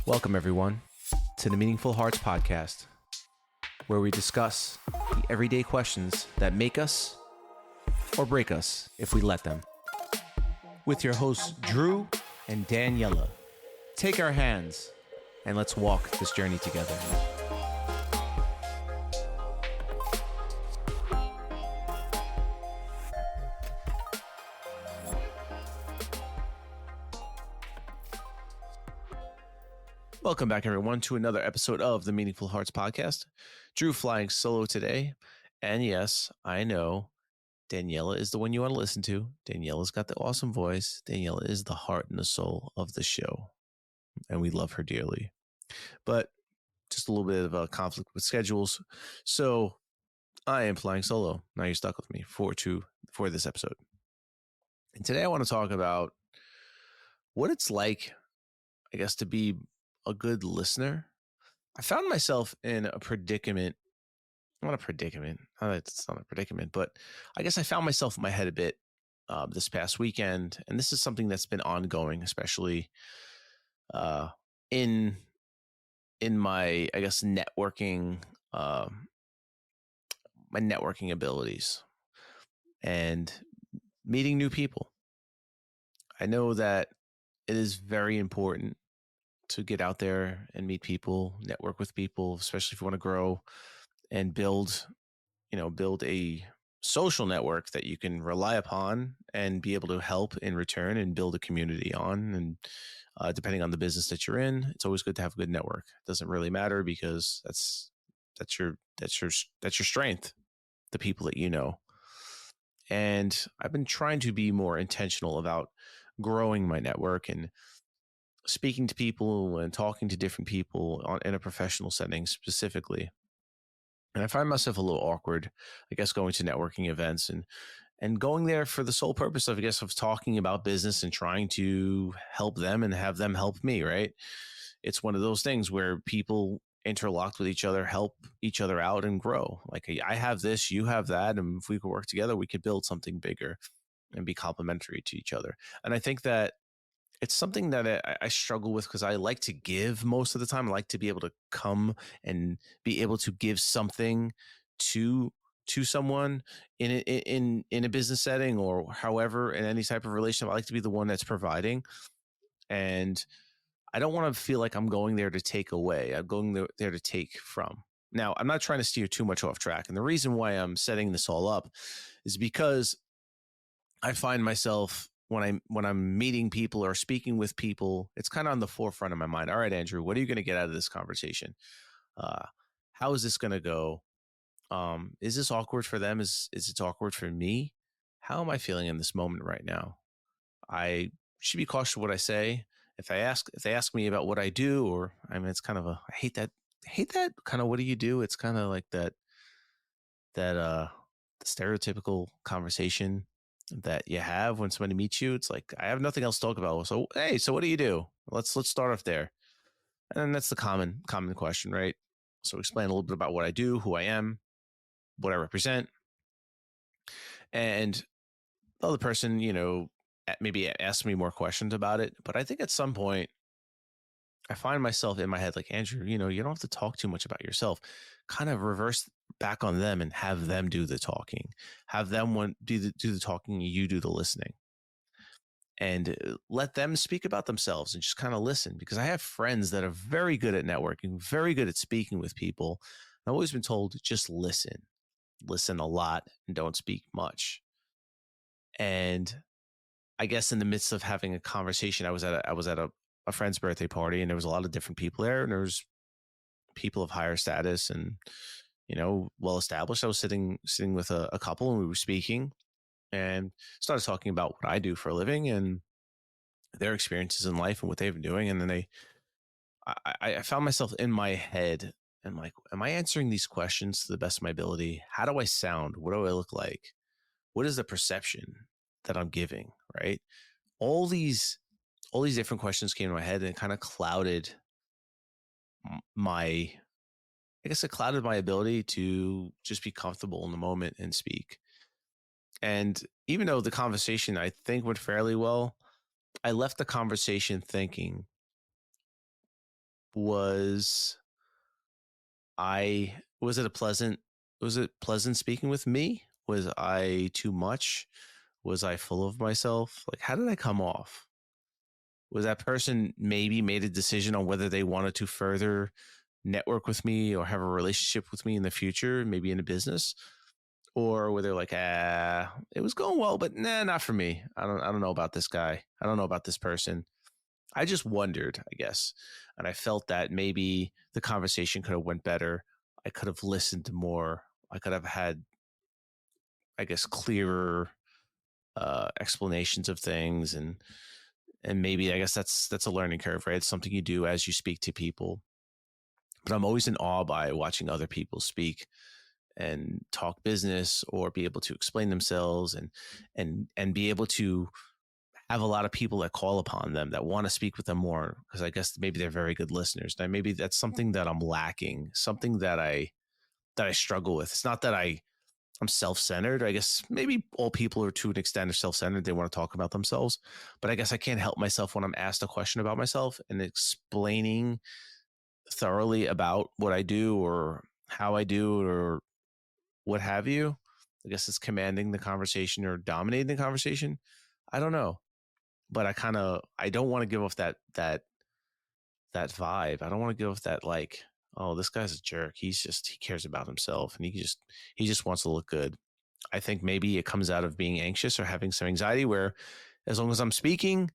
Welcome, everyone, to the Meaningful Hearts podcast, where we discuss the everyday questions that make us or break us if we let them. With your hosts, Drew and Daniela. Take our hands and let's walk this journey together. Welcome back, everyone, to another episode of the Meaningful Hearts podcast. Drew flying solo today. And yes, I know Daniela is the one you want to listen to. Daniela's got the awesome voice. Daniela is the heart and the soul of the show. And we love her dearly. But just a little bit of a conflict with schedules. So I am flying solo. Now you're stuck with me for this episode. And today I want to talk about what it's like, I guess, to be a good listener. I found myself in a predicament. Not a predicament. It's not a predicament, but I guess I found myself in my head a bit this past weekend. And this is something that's been ongoing, especially in my, I guess, networking, my networking abilities and meeting new people. I know that it is very important to get out there and meet people, network with people, especially if you want to grow and build a social network that you can rely upon and be able to help in return and build a community on. And depending on the business that you're in, it's always good to have a good network. It doesn't really matter because that's your strength, the people that you know. And I've been trying to be more intentional about growing my network and speaking to people and talking to different people in a professional setting specifically. And I find myself a little awkward, I guess, going to networking events and going there for the sole purpose of, I guess, of talking about business and trying to help them and have them help me, right? It's one of those things where people interlock with each other, help each other out and grow. Like, I have this, you have that, and if we could work together, we could build something bigger and be complementary to each other. And I think that it's something that I struggle with because I like to give most of the time. I like to be able to come and be able to give something to someone in a business setting or however, in any type of relationship. I like to be the one that's providing. And I don't want to feel like I'm going there to take away. I'm going there to take from. Now, I'm not trying to steer too much off track. And the reason why I'm setting this all up is because I find myself when I'm meeting people or speaking with people, it's kind of on the forefront of my mind. All right, Andrew, what are you going to get out of this conversation? How is this going to go? Is this awkward for them? Is it awkward for me? How am I feeling in this moment right now? I should be cautious what I say. If they ask me about what I do, or I mean, it's kind of I hate that kind of, what do you do? It's kind of like that the stereotypical conversation that you have when somebody meets you. It's like, I have nothing else to talk about. So, hey, so what do you do? Let's start off there. And that's the common question, right? So explain a little bit about what I do, who I am, what I represent. And the other person, maybe ask me more questions about it. But I think at some point, I find myself in my head like, Andrew, you don't have to talk too much about yourself. Kind of reverse back on them and have them do the talking. Have them do the talking, you do the listening. And let them speak about themselves and just kind of listen. Because I have friends that are very good at networking, very good at speaking with people. I've always been told, just listen. Listen a lot and don't speak much. And I guess in the midst of having a conversation, I was at a friend's birthday party, and there was a lot of different people there, and there was people of higher status and, well established. I was sitting with a couple, and we were speaking and started talking about what I do for a living and their experiences in life and what they've been doing. And then I found myself in my head and like, am I answering these questions to the best of my ability? How do I sound? What do I look like? What is the perception that I'm giving? Right? All these different questions came to my head, and it kind of clouded my ability to just be comfortable in the moment and speak. And even though the conversation, I think, went fairly well, I left the conversation thinking, was was it pleasant speaking with me? Was I too much? Was I full of myself? Like, how did I come off? Was that person maybe made a decision on whether they wanted to further network with me or have a relationship with me in the future, maybe in a business? Or were they like, it was going well, but nah, not for me. I don't know about this guy. I don't know about this person. I just wondered, I guess. And I felt that maybe the conversation could have went better. I could have listened more. I could have had, I guess, clearer explanations of things, and maybe I guess that's a learning curve, right? It's something you do as you speak to people. But I'm always in awe by watching other people speak and talk business or be able to explain themselves and be able to have a lot of people that call upon them that want to speak with them more, because I guess maybe they're very good listeners. And maybe that's something that I'm lacking, something that I struggle with. It's not that I'm self-centered. I guess maybe all people are, to an extent, are self-centered. They want to talk about themselves, but I guess I can't help myself when I'm asked a question about myself and explaining thoroughly about what I do or how I do it or what have you. I guess it's commanding the conversation or dominating the conversation. I don't know, but I don't want to give off that vibe. I don't want to give off that, like, oh, this guy's a jerk. He cares about himself and he just wants to look good. I think maybe it comes out of being anxious or having some anxiety, where as long as I'm speaking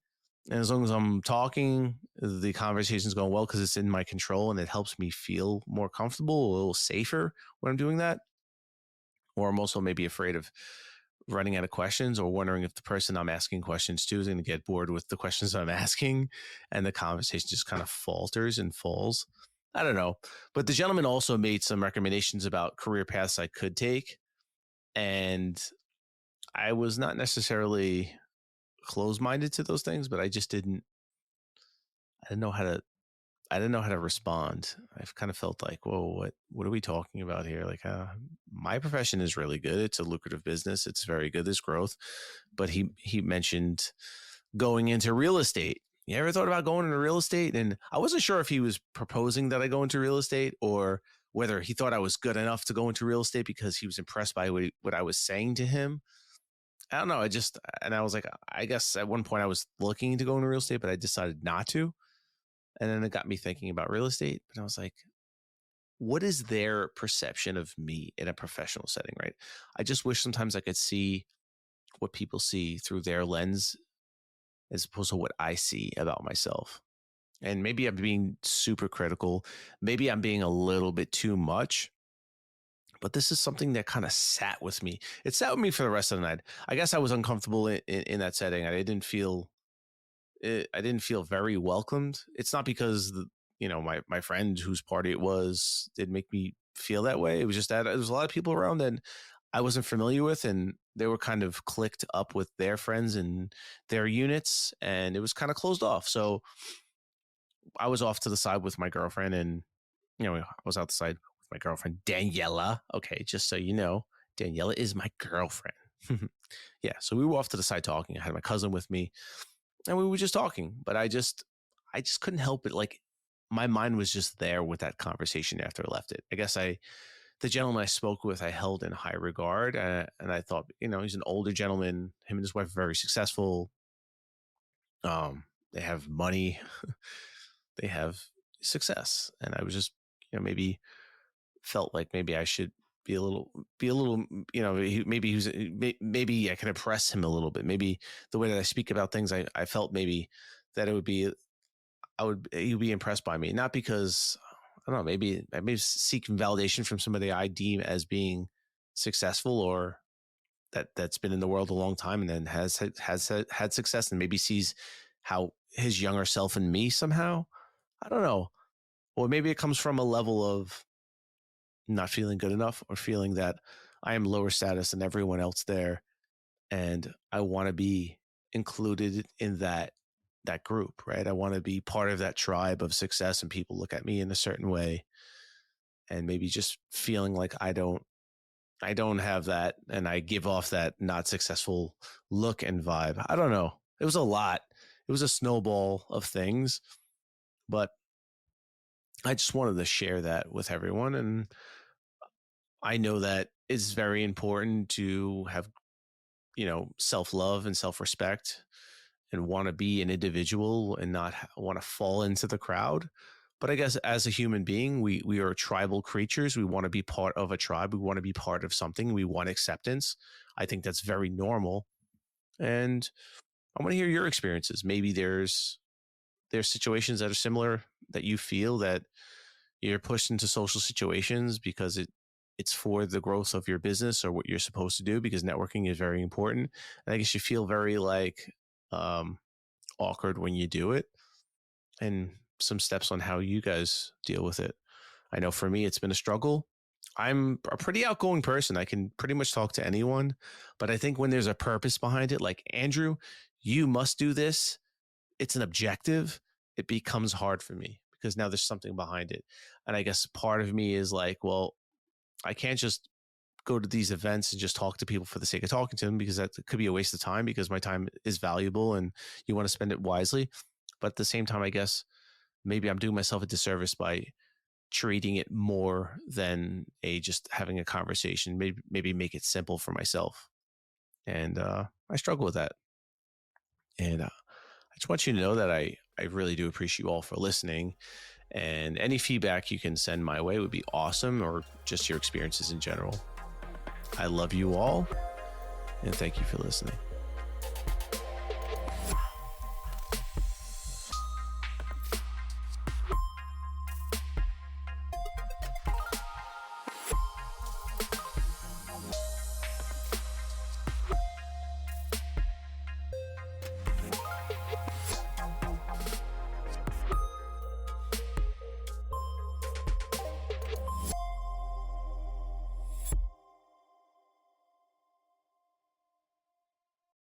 and as long as I'm talking, the conversation's going well because it's in my control and it helps me feel more comfortable, a little safer when I'm doing that. Or I'm also maybe afraid of running out of questions or wondering if the person I'm asking questions to is going to get bored with the questions I'm asking and the conversation just kind of falters and falls. I don't know. But the gentleman also made some recommendations about career paths I could take. And I was not necessarily closed minded to those things, but I didn't know how to, I didn't know how to respond. I've kind of felt like, whoa, what are we talking about here? Like, my profession is really good. It's a lucrative business. It's very good. There's growth. But he mentioned going into real estate. You ever thought about going into real estate? And I wasn't sure if he was proposing that I go into real estate or whether he thought I was good enough to go into real estate because he was impressed by what I was saying to him. I don't know. And I was like, I guess at one point I was looking to go into real estate, but I decided not to. And then it got me thinking about real estate. But I was like, what is their perception of me in a professional setting, right? I just wish sometimes I could see what people see through their lens as opposed to what I see about myself. And maybe I'm being super critical. Maybe I'm being a little bit too much. But this is something that kind of sat with me. It sat with me for the rest of the night. I guess I was uncomfortable in that setting. I didn't feel very welcomed. It's not because my friend whose party it was did make me feel that way. It was just that there was a lot of people around that I wasn't familiar with, and they were kind of clicked up with their friends and their units, and it was kind of closed off. So I was off to the side with my girlfriend, and I was outside with my girlfriend Daniela. Okay, just so you know, Daniela is my girlfriend. Yeah, so we were off to the side talking. I had my cousin with me and we were just talking, but I just couldn't help it. Like, my mind was just there with that conversation after I left it. I guess the gentleman I spoke with, I held in high regard. And I thought, he's an older gentleman. Him and his wife are very successful. They have money, they have success. And I was just, maybe felt like maybe I should be a little, maybe I can impress him a little bit. Maybe the way that I speak about things, I felt maybe that he would be impressed by me, not because I don't know, maybe I may seek validation from somebody I deem as being successful or that's been in the world a long time and then has had success and maybe sees how his younger self in me somehow. I don't know. Or maybe it comes from a level of not feeling good enough or feeling that I am lower status than everyone else there. And I want to be included in that group, right? I want to be part of that tribe of success and people look at me in a certain way and maybe just feeling like I don't have that and I give off that not successful look and vibe. I don't know. It was a lot. It was a snowball of things, but I just wanted to share that with everyone. And I know that it's very important to have, self love and self respect and want to be an individual and not want to fall into the crowd. But I guess as a human being, we are tribal creatures. We want to be part of a tribe. We want to be part of something. We want acceptance. I think that's very normal. And I want to hear your experiences. Maybe there's situations that are similar that you feel that you're pushed into social situations because it's for the growth of your business or what you're supposed to do, because networking is very important. And I guess you feel very like um, awkward when you do it, and some steps on how you guys deal with it. I know for me, it's been a struggle. I'm a pretty outgoing person. I can pretty much talk to anyone, but I think when there's a purpose behind it, like Andrew, you must do this, it's an objective, it becomes hard for me because now there's something behind it. And I guess part of me is like, well, I can't just go to these events and just talk to people for the sake of talking to them, because that could be a waste of time, because my time is valuable and you want to spend it wisely. But at the same time, I guess maybe I'm doing myself a disservice by treating it more than a just having a conversation. Maybe make it simple for myself. And I struggle with that. And I just want you to know that I really do appreciate you all for listening. And any feedback you can send my way would be awesome, or just your experiences in general. I love you all, and thank you for listening.